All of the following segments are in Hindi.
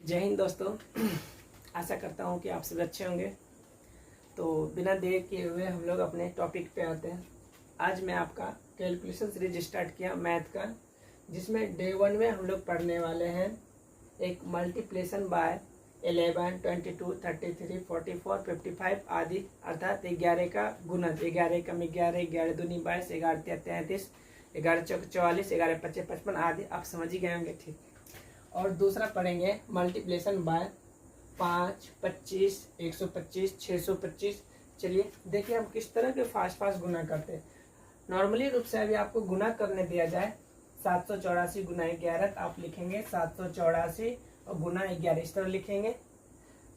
जय हिंद दोस्तों। आशा करता हूँ कि आप सब अच्छे होंगे। तो बिना देर किए हुए हम लोग अपने टॉपिक पे आते हैं। आज मैं आपका कैलकुलेशन सीरीज स्टार्ट किया मैथ का, जिसमें डे 1 में हम लोग पढ़ने वाले हैं एक मल्टीप्लिकेशन बाय 11, 22, 33, 44, 55 आदि, अर्थात 11 का गुणज। 11 कम 11, 11 दूनी 22, 11 33, 11 चौक 44, 11 पच्चीस 55 आदि। आप समझ ही गए होंगे, ठीक। और दूसरा पढ़ेंगे मल्टीप्लिकेशन बाय 5, 25, 125, 625। चलिए देखिए हम किस तरह के फास्ट गुना करते हैं। नॉर्मली रूप से अभी आपको गुना करने दिया जाए 784 गुना 11, आप लिखेंगे 784 और गुना 11 इस तरह लिखेंगे।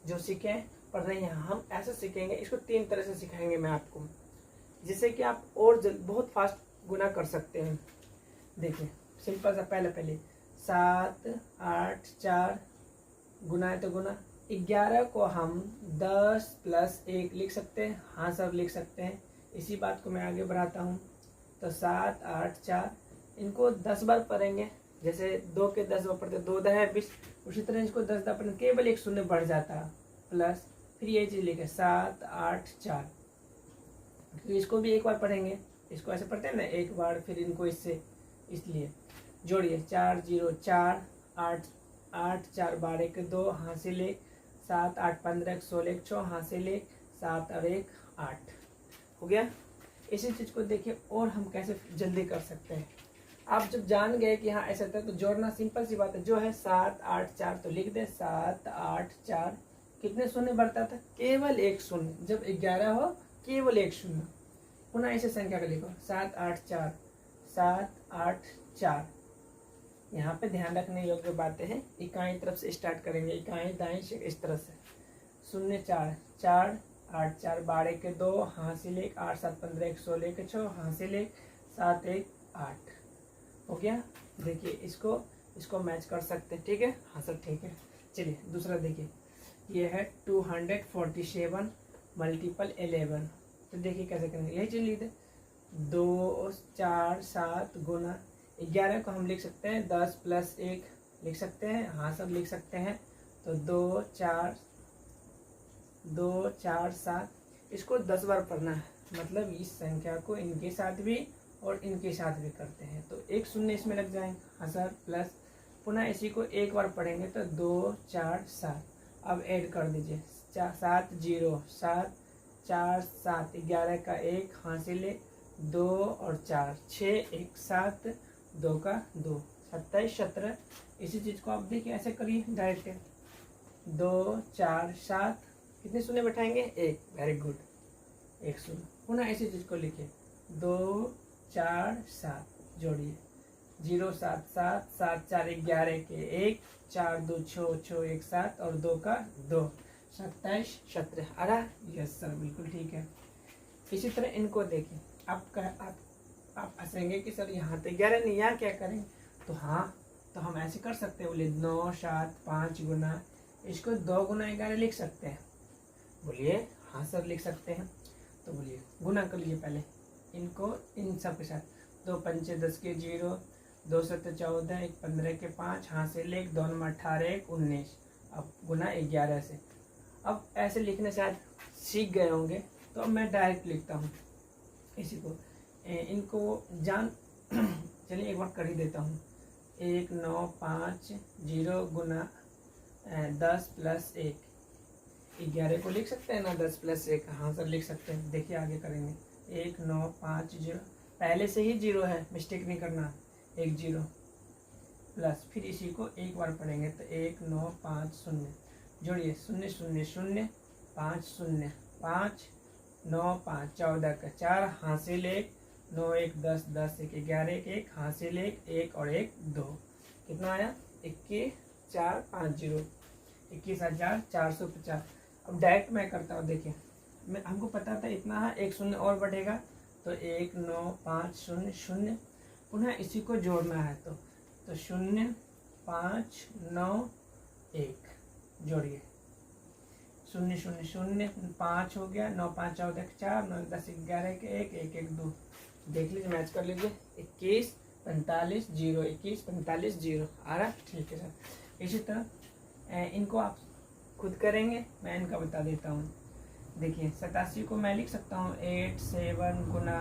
जो सीखे पढ़ रहे हैं हम ऐसे सीखेंगे। इसको 3 तरह से सिखाएंगे मैं आपको, जिससे कि आप और बहुत फास्ट गुना कर सकते हैं। देखिए सिंपल सा पहले 7, 8, 4 गुना है तो गुना 11 को हम 10 + 1 लिख सकते हैं। हाँ सब लिख सकते हैं। इसी बात को मैं आगे बढ़ाता हूँ। तो 7, 8, 4 इनको 10 बार पढ़ेंगे। जैसे 2 के 10 बार पढ़ते 2 10 है 20, उसी तरह इसको 10 बार पढ़ेंगे, केवल एक शून्य बढ़ जाता है प्लस। फिर ये चीज़ लिखे 7, 8, 4। तो इसको भी एक बार पढ़ेंगे। इसको ऐसे पढ़ते हैं ना एक बार, फिर इनको इससे, इसलिए जोड़िए 4 0 4 8 8 4 12 के 2 हासिल 1 7 8 15 16 6 हासिल 1 7 और 1 8 हो गया। इसी चीज़ को देखिए और हम कैसे जल्दी कर सकते हैं। आप जब जान गए कि हाँ ऐसा था, तो जोड़ना सिंपल सी बात है। जो है 7 8 4 तो लिख दे 7 8 4। कितने शून्य बढ़ता था? केवल एक शून्य। जब 11 हो केवल एक शून्य। पुनः ऐसे संख्या को लिखो 7 8 4 7 8 4। यहाँ पे ध्यान रखने योग्य बातें हैं। इकाई तरफ से स्टार्ट करेंगे, इकाई दाएं से इस तरह से 0 4 4 8 4 12 के 2 हासिल 1 8 7 15 1 16 के 6 हासिल 1 7 1 8 हो गया। देखिए इसको मैच कर सकते हैं, ठीक है। हाँ सर ठीक है। चलिए दूसरा देखिए, ये है 247 मल्टीपल 11। तो देखिए कैसे करेंगे, यही चीज लिख दे 2 4 7 गुना 11 को हम लिख सकते हैं 10 + 1 लिख सकते हैं। हाँ सब लिख सकते हैं। तो 2 4 7 इसको 10 बार पढ़ना है। मतलब इस संख्या को इनके साथ भी और इनके साथ भी करते हैं, तो एक शून्य इसमें लग जाएंगे। हाँ सर प्लस। पुनः इसी को एक बार पढ़ेंगे तो 2 4 7। अब ऐड कर दीजिए 7 0 7 4 7 11 का 1 हासिल 2 और 4 6 1 7 2 का 2 27 17। इसी चीज को आप देखिए ऐसे करिए डायरेक्ट 2 4 7 कितने शून्य बैठाएंगे? 1। वेरी गुड, 1 शून्य। पुनः इसी चीज को लिखिए 2 4 7 जोड़िए 0 7 7 7 4 11 के 1 4 2 6 6 1 7 और 2 का 2 27 17 आ रहा। यस सर बिल्कुल ठीक है। इसी तरह इनको देखिए। आप हंसेंगे कि सर यहाँ तो 11 नहीं, यहाँ क्या करें? तो हाँ तो हम ऐसे कर सकते हैं। बोलिए 9 7 5 गुना, इसको 2 गुना 11 लिख सकते हैं। बोलिए हाँ सर लिख सकते हैं। तो बोलिए गुना कर लीजिए पहले इनको इन सब के साथ। 2 पंचे 10 के 0 2 7 14 1 15 के 5 हासिल 1 2 9 18 1 19। अब गुना 11 से। अब ऐसे लिखने से आज सीख गए होंगे, तो अब मैं डायरेक्ट लिखता हूँ इसी को। इनको जान चलिए एक बार कर ही देता हूँ। 1 9 5 0 गुना 10 + 1 11 को लिख सकते हैं ना 10 + 1। हाँ सर लिख सकते हैं। देखिए आगे करेंगे 1 9 5 0। पहले से ही 0 है, मिस्टेक नहीं करना। 1 0 प्लस, फिर इसी को एक बार पढ़ेंगे तो 1 9 5 0 जोड़िए 0 0 0 5 0 5 9 5 14 का 4 हासिल 1 9 1 10 10 1 11 1 हासिल 1 1 और 1 2। कितना आया? 21 4 5 0 21,450। अब डायरेक्ट मैं करता हूँ। देखिए हमको पता था इतना है, एक शून्य और बढ़ेगा तो 1 9 5 0 0। पुनः इसी को जोड़ना है तो 0 5 9 1 जोड़िए 0 0 0 5 हो गया 9 5 14 के 4 9 10 11 के 1 1 1 2। देख लीजिए मैच कर लीजिए 21 45 0 21 45 0 आ रहा। ठीक है सर। इसी तरह इनको आप खुद करेंगे, मैं इनका बता देता हूँ। देखिए 87 को मैं लिख सकता हूँ 8 7 गुना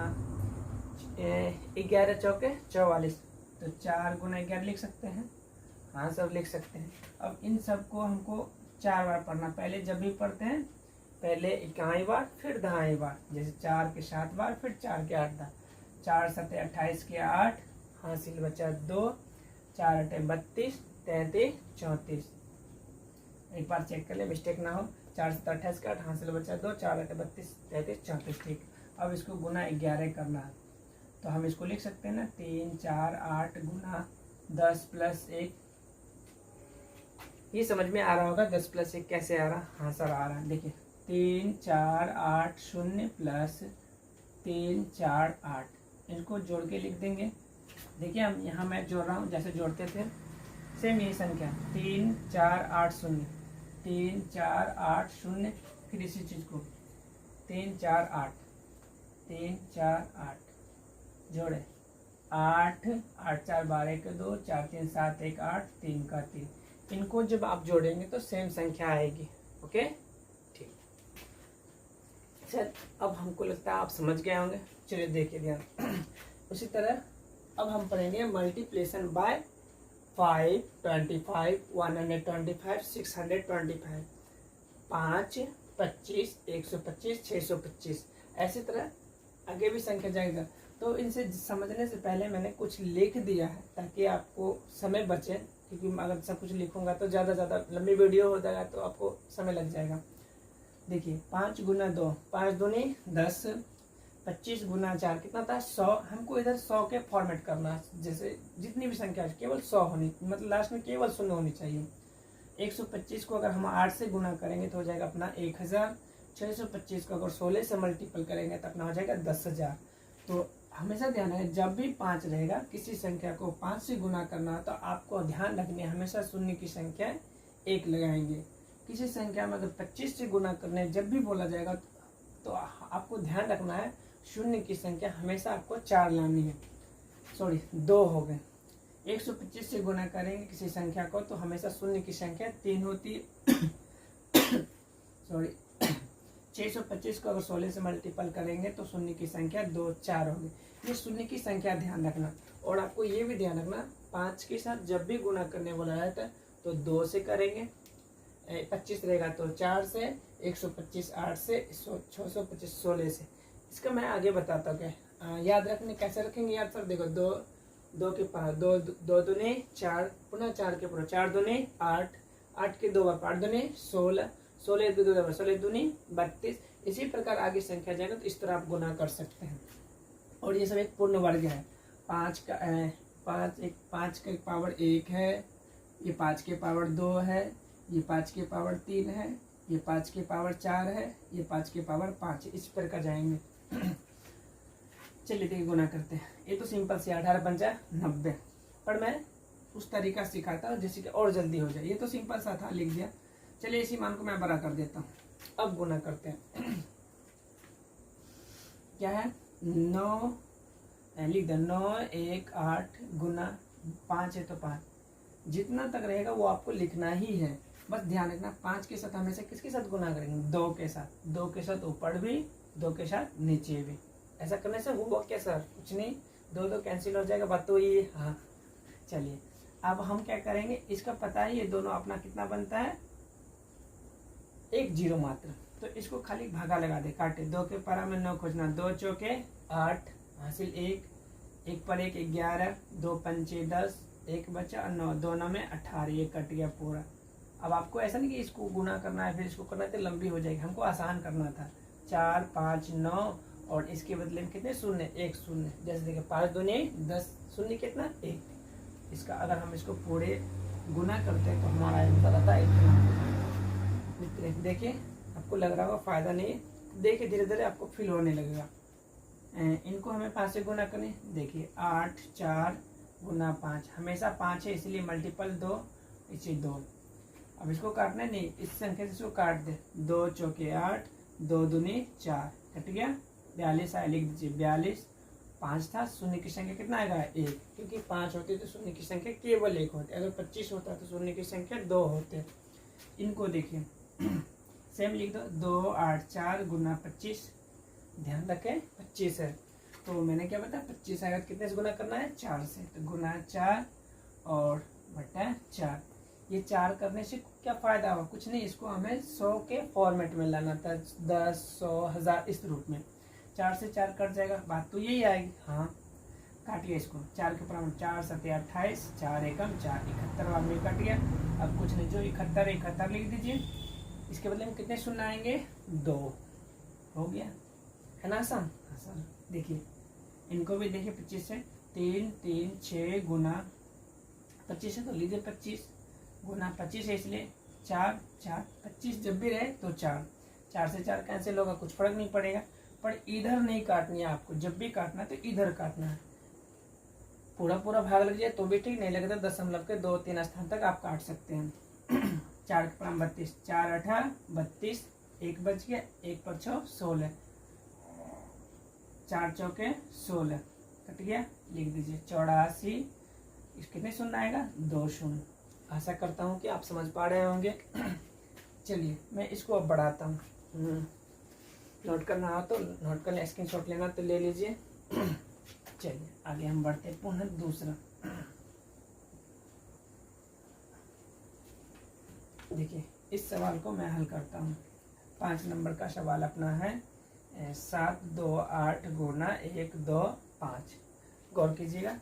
11 चौके 44, तो 4 गुना 11 लिख सकते हैं। हाँ सब लिख सकते हैं। अब इन सब को हमको 4 बार पढ़ना। पहले जब भी पढ़ते हैं पहले इकाई बार फिर दहाई बार, जैसे 4 के 7 बार फिर 4 के 8 बार। 4 7 28 के 8, हासिल बचा 2, 4 8 32, 33 34। एक बार चेक कर ले मिस्टेक ना हो। 4 7 28 का 8, हासिल बचा 2, 4 8 32, 33 34। ठीक, अब इसको गुना 11 करना है, तो हम इसको लिख सकते हैं ना 3 4 8 गुना 10 प्लस 1। ये समझ में आ रहा होगा 10 प्लस 1 कैसे आ रहा? हाँ सर आ रहा है। देखिए 3 4 8 0 प्लस 3 4 8, इनको जोड़ के लिख देंगे। देखिए हम यहाँ मैं जोड़ रहा हूँ जैसे जोड़ते थे, सेम ये संख्या 3 4 8 0, 3 4 8 0, फिर इसी चीज़ को 3 4 8, 3 4 8 जोड़े 8 8 4 12 के 2, 4 3 7 1 8, 3 का 3। इनको जब आप जोड़ेंगे तो सेम संख्या आएगी। ओके ठीक सर, अब हमको लगता है आप समझ गए होंगे। चलिए देखिए ध्यान। उसी तरह अब हम पढ़ेंगे मल्टीप्लिकेशन बाय 5 25 125 625, 5 25 125 625। ऐसी तरह आगे भी संख्या जाएगा। तो इनसे समझने से पहले मैंने कुछ लिख दिया है ताकि आपको समय बचे, क्योंकि अगर सब कुछ लिखूंगा तो ज़्यादा लंबी वीडियो हो जाएगा तो आपको समय लग जाएगा। देखिए 5 गुना 2, 5 दूनी 10, 25 गुना 4 कितना था 100। हमको इधर 100 के फॉर्मेट करना है, जैसे जितनी भी संख्या है केवल 100 होनी, मतलब लास्ट में केवल 0 होनी चाहिए। 125 को अगर हम 8 से गुना करेंगे तो हो जाएगा अपना 1000। 625 को अगर 16 से मल्टीपल करेंगे तो अपना हो जाएगा 10,000। तो हमेशा ध्यान है जब भी 5 रहेगा किसी संख्या को 5 से गुना करना है तो आपको ध्यान रखनी है हमेशा शून्य की संख्या 1 लगाएंगे। किसी संख्या में अगर 25 से गुना करने जब भी बोला जाएगा तो आपको ध्यान रखना है शून्य की संख्या हमेशा आपको 4 लानी है। सॉरी 2 हो गए। 125 से गुना करेंगे किसी संख्या को तो हमेशा शून्य की संख्या 3 होती है। सॉरी 625 को अगर 16 से मल्टीपल करेंगे तो शून्य की संख्या 2 4 होगी। ये शून्य की संख्या ध्यान रखना। और आपको ये भी ध्यान रखना 5 के साथ जब भी गुना करने बोला जाता है तो 2 से करेंगे, 25 रहेगा तो 4 से, 125 8 से, 625 16 से। इसका मैं आगे बताता हूँ क्या याद रखने कैसे रखेंगे याद सर। देखो 2 के पावर 2 दूनी 4, पुनः 4 के पावर 4 दूनी 8, 8 के 2 बार 8 दूनी 16, 16 के 2 बार 16 दूनी 32। इसी प्रकार आगे संख्या जाएगा तो इस तरह आप गुना कर सकते हैं। और ये सब एक पूर्ण वर्ग है। 5 के पावर 1 है, ये 5 के पावर 2 है, ये 5 के पावर 3 है, ये 5 के पावर 4 है, ये 5 के पावर 5 है। इस प्रकार जाएंगे। चलिए देखिए गुना करते हैं। ये तो सिंपल से 18 पंचा 90, पर मैं उस तरीका सिखाता हूँ जिससे कि और जल्दी हो जाए। ये तो सिंपल सा था, लिख दिया। चलिए इसी मान को मैं बड़ा कर देता हूँ। अब गुना करते हैं। क्या है 9 लिख दे 9 1 8 गुना 5 है तो 5, जितना तक रहेगा वो आपको लिखना ही है। बस ध्यान रखना 5 के साथ हमेशा किसके साथ गुना करेंगे 2 के साथ, 2 के साथ ऊपर भी, 2 के साथ नीचे भी। ऐसा करने से हुआ क्या सर? कुछ नहीं, 2 कैंसिल हो जाएगा, बात तो ये। हाँ चलिए अब हम क्या करेंगे, इसका पता है ये दोनों अपना कितना बनता है 1 0 मात्र, तो इसको खाली भागा लगा दे, काटे। 2 के पारा में 9 खोजना, 2 चौके 8, हासिल 1 पर 1 11, 2 पंचे 10, 1 बचा 9, 2 9 में 18, ये कट गया पूरा। अब आपको ऐसा नहीं कि इसको गुना करना है फिर इसको करना है तो लंबी हो जाएगी, हमको आसान करना था। 4 5 9 और इसके बदले में कितने शून्य, 1 शून्य। जैसे देखिए 5 दूनी 10, शून्य कितना 1। इसका अगर हम इसको पूरे गुना करते हैं तो हमारा आंसर आता है इतना। देखिए आपको लग रहा होगा फायदा नहीं है, देखिए धीरे धीरे आपको फील होने लगेगा। इनको हमें 5 से गुना करने, देखिए 8 4 गुना 5, हमेशा 5 है इसलिए मल्टीपल 2, इसे 2। अब इसको काटना नहीं, इस संख्या से इसको काट दे, 2 चौके 8, 2 दूनी 4, कट गया 42 आया, लिख दीजिए 42। 5 था, शून्य की संख्या कितना आएगा 1, क्योंकि 5 होती तो शून्य की संख्या केवल 1 होती। अगर 25 होता तो शून्य की संख्या 2 होते। इनको देखिए सेम लिख दो, 2 8 4 गुना 25, ध्यान रखें 25 है, तो मैंने क्या बताया 25 आएगा कितने से गुना करना है, 4 से, तो गुना 4 और बटा 4। ये 4 करने से क्या फायदा हुआ, कुछ नहीं, इसको हमें 100 के फॉर्मेट में लाना था, 10 100 1000 इस रूप में। 4 से 4 कट जाएगा, बात तो यही आएगी। हाँ काटिए इसको, 4 के ऊपर 4 7 28, 4 एकम 4, 71 में कट गया। अब कुछ नहीं, जो 71 लिख दीजिए, इसके बदले में कितने शून्य आएंगे, 2, हो गया, है ना आसान। आसान देखिए इनको भी देखिए 25 से 3 3 6 गुना 25 है, तो लीजिए 25 गुना 25 है, इसलिए 4 4 25 जब भी रहे तो 4 से 4 कैंसिल होगा, कुछ फर्क नहीं पड़ेगा। पर इधर नहीं काटनी है आपको, जब भी काटना है तो इधर काटना है, पूरा भाग लग जाए तो भी ठीक, नहीं लगे तो दशमलव के 2 3 स्थान तक आप काट सकते हैं। 4 के क्रम 32, 4 8 32, 1 बच गया, 1 पर 6 16, 4 चौके 16 कट गया, लिख दीजिए 84। कितने शून्य आएगा, 2 शून्य। आशा करता हूँ कि आप समझ पा रहे होंगे। चलिए मैं इसको अब बढ़ाता हूँ, नोट करना हो तो नोट कर लें, स्क्रीनशॉट लेना तो ले लीजिए। चलिए आगे हम बढ़ते हैं, पुनः दूसरा। देखिए इस सवाल को मैं हल करता हूँ। 5 नंबर का सवाल अपना है 7 2 8 गुना 1 2 5। गौर कीजिएगा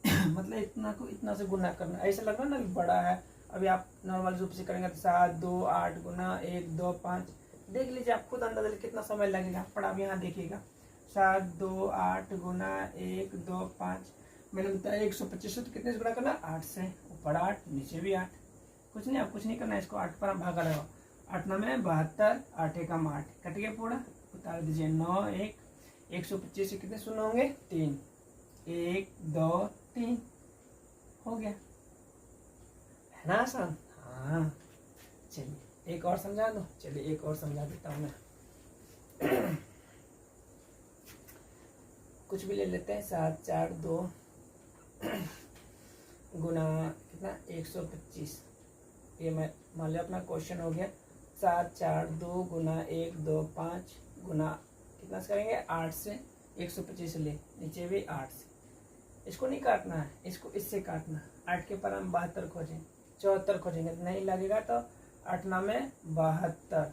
मतलब इतना को इतना से गुना करना, ऐसा लग रहा है ना बड़ा है। अभी आप नॉर्मल रूप से करेंगे तो 7 2 8 गुना 1 2 5, देख लीजिए आप खुद अंदाजा कितना समय लगेगा। पर आप यहाँ देखिएगा 7 2 8 गुना 1 2 5, मैंने बताया 125 तो कितने से गुना करना, 8 से, ऊपर 8 नीचे भी 8। कुछ नहीं, आप कुछ नहीं करना, इसको 8 पर भागा लगाओ, 8 9 में 72, 8 एकम 8 कट गया पूरा, उतार दीजिए 9 1, 125 से कितने शून्य होंगे, 3, 1 2 3, हो गया, है ना आसान। हाँ चलिए एक और समझा दो, चलिए एक और समझा देता हूँ मैं। कुछ भी ले लेते हैं, 7 4 2 गुना कितना 125, ये मैं मान लिया अपना क्वेश्चन हो गया। 7 4 2 गुना 1 2 5 गुना कितना से करेंगे, 8 से, 125 ले, नीचे भी 8 से। इसको नहीं काटना है, इसको इससे काटना है। 8 के पर हम 72 खोजें, 74 खोजेंगे तो नहीं लगेगा, तो 8 9 में 72,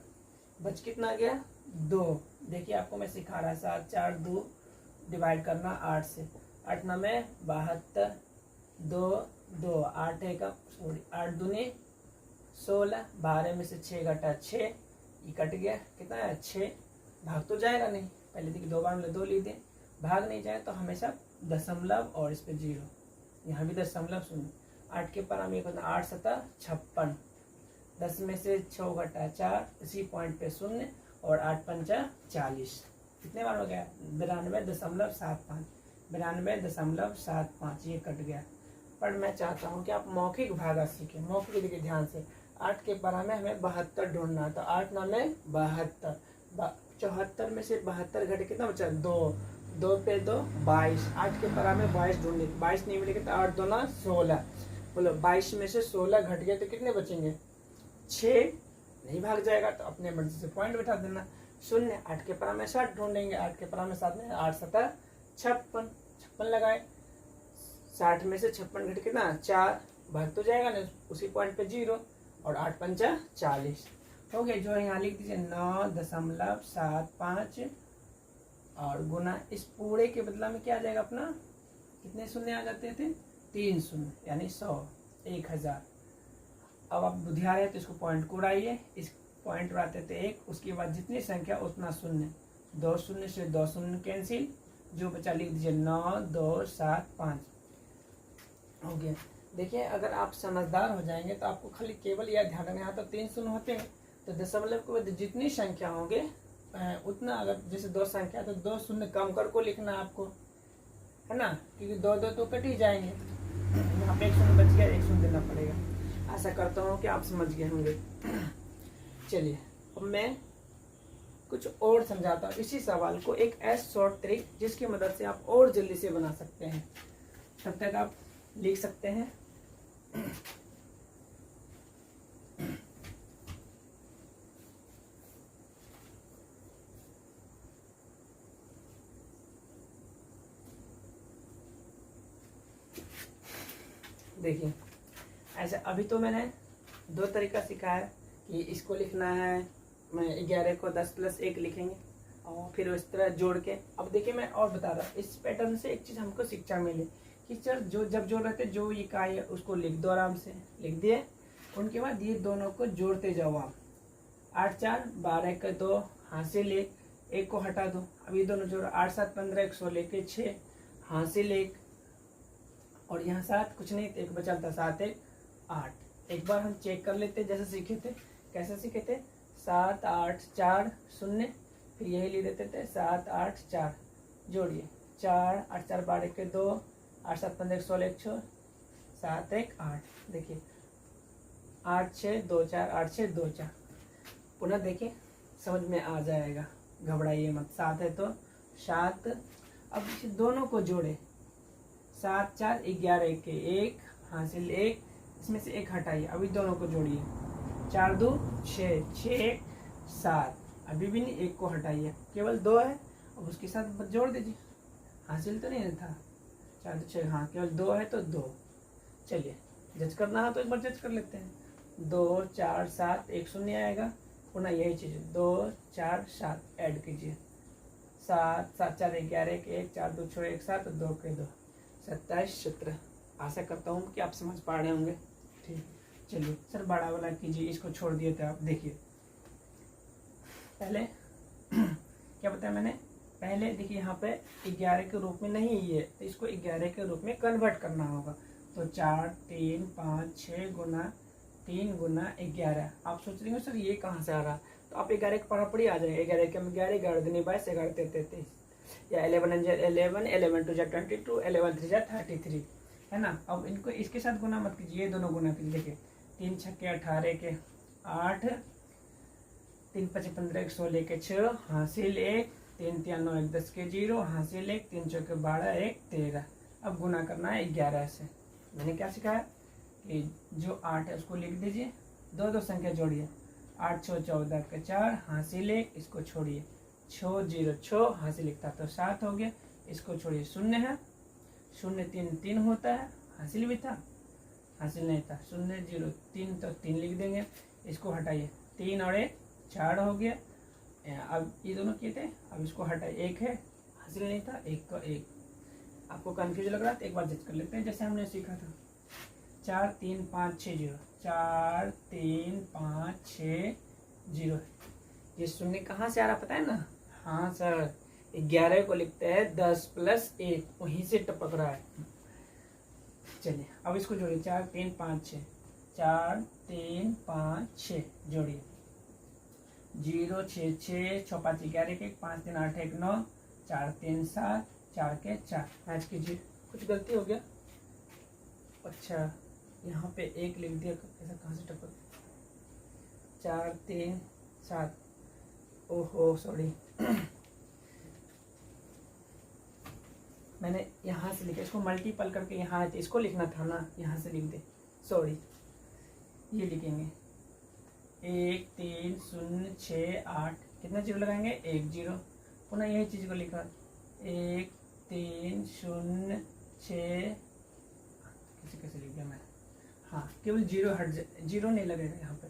बच कितना गया, 2। देखिए आपको मैं सिखा रहा है, 7 4 2 डिवाइड करना 8 से, 8 9 में 72, 2 2, 8 एकम सॉरी 8 दूनी 16, 12 में से 6 घटा 6, ये कट गया, कितना है 6, भाग तो जाएगा नहीं, पहले देखिए 2 बार में 2 ली दे, भाग नहीं जाए तो हमेशा दशमलव और इस पे 0, यहाँ भी दशमलव शून्य। 8 के पर हम ये करना 8 7 56, 10 में से 6 घटा 4, इसी पॉइंट पे 0 और 8 5 40, कितने बार हो गया, 92.75, 92.75, ये कट गया। पर मैं चाहता हूँ कि आप मौखिक भागा सीखें, मौखिक देखिए ध्यान से। 8 के पर हमें 72 ढूंढना, तो 8 9 में 72, 74 में से 72 घटे कितना बचा, 2, 2 पे 2 22, 8 के पर हमें 22 ढूंढने, 22 नहीं मिलेगा तो 8 2 ना 16, बोलो 22 में से 16 घट गया तो कितने बचेंगे, 6, नहीं भाग जाएगा तो अपने मर्जी से पॉइंट बैठा देना, 0। 8 के पर हमें 60 ढूंढेंगे, 8 के पर हमें 7 में 8 7 56 लगाए, 60 में से 56 घट कितना, 4, भाग तो जाएगा ना, उसी पॉइंट पे 0 और 8 5 40, हो गया। जो यहाँ लिख दीजिए 9.75 और गुना इस पूरे के बदला में क्या आ जाएगा अपना, कितने शून्य आ जाते थे, 3 शून्य, यानी 100, 1000। अब आप बुद्धियार है तो इसको पॉइंट को उड़ाइए, इस पॉइंट उड़ाते थे 1, उसके बाद जितनी संख्या उतना शून्य, 2 शून्य से 2 शून्य कैंसिल, जो बचा लिख दीजिए 9 2 7 5, हो गया। देखिए अगर आप समझदार हो जाएंगे तो आपको खाली केवल यह ध्यान रखना, यहाँ तो 3 शून्य होते हैं, तो दशमलव के बाद जितनी संख्या होंगे उतना, अगर जैसे 2 संख्या तो 2 शून्य कम कर को लिखना आपको, है ना, क्योंकि 2 2 तो कट ही जाएंगे, यहाँ पे 1 शून्य बच गया, 1 शून्य देना पड़ेगा। आशा करता हूँ कि आप समझ गए होंगे। चलिए अब मैं कुछ और समझाता हूँ इसी सवाल को, एक ऐसा शॉर्ट ट्रिक जिसकी मदद से आप और जल्दी से बना सकते हैं। तब तक आप लिख सकते हैं देखिए ऐसे अभी तो मैंने 2 तरीका सिखाया है कि इसको लिखना है, मैं 11 को 10 + 1 लिखेंगे और फिर उस तरह जोड़ के। अब देखिए मैं और बता रहा हूँ, इस पैटर्न से एक चीज़ हमको शिक्षा मिली कि चल जब जोड़ रहे थे जो इकाई है उसको लिख दो, आराम से लिख दिए। उनके बाद ये दोनों को जोड़ते जाओ आप। 8 4 12 के 2 हासिल 1 को हटा दो। अब ये दोनों जोड़ो, 8 7 15 116 के 6 हासिल 1 और यहाँ 7 कुछ नहीं, 1 बचा था, 7 1 8। एक बार हम चेक कर लेते जैसे सीखे थे। कैसे सीखे थे? 7 8 4 0, फिर यही लिख देते थे 7 8 4। जोड़िए 4 8 4 12 के 2 8 7 15 116 1 6 7 1 8। देखिए 8 6 2 4 8 6 2 4। पुनः देखिए समझ में आ जाएगा, घबराइए मत। 7 है तो 7। अब इसे दोनों को जोड़े, 7 4 11 के 1 हासिल 1, इसमें से 1 हटाइए। अभी दोनों को जोड़िए, 4 2 6 6 1 7। अभी भी नहीं, 1 को हटाइए, केवल 2 है। अब उसके साथ जोड़ दीजिए, हासिल तो नहीं था 4 2 6, हाँ केवल 2 है तो 2। चलिए जज करना है तो एक बार जज कर लेते हैं। 2 4 7 1 0 आएगा। पुनः यही चीज़ 2 4 7 ऐड कीजिए, 7 7 4 11 के 1 4 2 6 1 7 2 के 2 27 17। आशा करता हूँ कि आप समझ पा रहे होंगे। ठीक, चलिए सर बड़ा वाला कीजिए, इसको छोड़ दिए थे आप। देखिए पहले क्या बताया मैंने, पहले देखिए यहाँ पे 11 के रूप में नहीं ये, तो इसको 11 के रूप में कन्वर्ट करना होगा। तो 4 3 5 6 गुना 3 गुना 11। आप सोच रहे हो सर ये कहाँ से आ रहा, तो आप 11 के पढ़ापढ़ी आ जाएगा। 11 के 11 11 दूनी 22 11 33 या 11 11 11 2 22 11 3 33, है ना। अब इनको इसके साथ गुना मत कीजिए, ये दोनों गुना कीजिए। देखिए 3 छक्के 18 के 8, 3 5 15 116 के 6 हासिल 1, 3 3 9 1 10 के 0 हासिल 1, 3 4 के 12 1 13। अब गुना करना है 11 से। मैंने क्या सिखाया कि जो 8 है उसको लिख दीजिए, दो दो संख्या जोड़िए, 8 6 14 के 4 हासिल 1, इसको छोड़िए 6 0 6 हासिल 1 था तो 7 हो गया, इसको छोड़िए 0 है, 0 3 3 होता है, हासिल भी था, हासिल नहीं था, 0 0 3 तो 3 लिख देंगे, इसको हटाइए, 3 और 1 4 हो गया। अब ये दोनों किए थे, अब इसको हटाइए, 1 है, हासिल नहीं था, 1 का 1। आपको कंफ्यूज लग रहा है तो एक बार जज कर लेते हैं जैसे हमने सीखा था। 4 3 5 6 0, 4 3 5 6 0। ये 0 कहाँ से आ रहा पता है ना? हाँ सर, 11 को लिखते हैं 10 + 1, वहीं से टपक रहा है। चलिए अब इसको जोड़िए, 4 3 5 6, 4 3 5 6 जोड़िए, 0 6 6 6 5 11 के 5 3 8 1 9 4 3 7 4 के 4। मैच कीजिए, कुछ गलती हो गया? अच्छा यहाँ पे 1 लिख दिया, ऐसा कहाँ से टपक? 4 3 7, ओहो सॉरी मैंने यहाँ से लिखा, इसको मल्टीपल करके यहाँ है तो इसको लिखना था ना, यहाँ से लिख दे, सॉरी। ये लिखेंगे 1 3 0 6 8, कितना 0 लगाएंगे? 1 0। पुनः यही चीज़ को लिखा 1 3 0 6, कैसे लिख दिया मैं? हाँ केवल 0 हट जाए, 0 नहीं लगेगा यहाँ पे।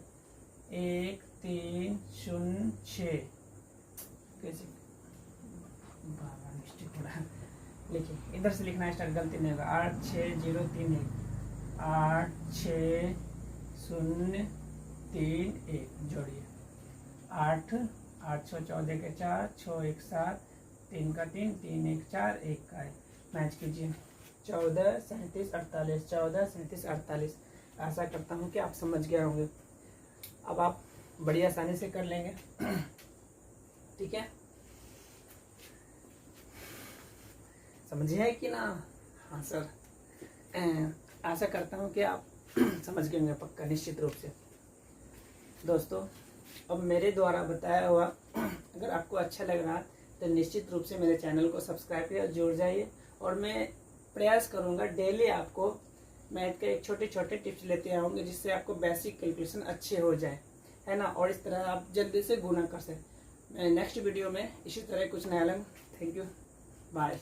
1 3 0 6, कैसे बाबा मिस्टेक हो रहा है। लिखिए इधर से लिखना है, स्टार्ट गलती नहीं होगा। 8 6 0 3 1, 8 6 0 3 1 जोड़िए, 8 8 6 14 के 4 6 1 7 3 का 3 3 1 4 1 का 1। मैच कीजिए, 14 37 48, 14 37 48। आशा करता हूँ कि आप समझ गए होंगे। अब आप बड़ी आसानी से कर लेंगे। ठीक है, समझिए कि ना? हाँ सर, आशा करता हूँ कि आप समझ गए होंगे पक्का, निश्चित रूप से। दोस्तों अब मेरे द्वारा बताया हुआ अगर आपको अच्छा लग रहा तो निश्चित रूप से मेरे चैनल को सब्सक्राइब करिए, जुड़ जाइए। और मैं प्रयास करूँगा डेली आपको मैथ के एक छोटे छोटे टिप्स लेते आऊँगे जिससे आपको बेसिक कैलकुलेशन अच्छे हो जाए, है ना। और इस तरह आप जल्दी से गुना कर सकें। मैं नेक्स्ट वीडियो में इसी तरह कुछ नया लूँगा। Thank you, bye.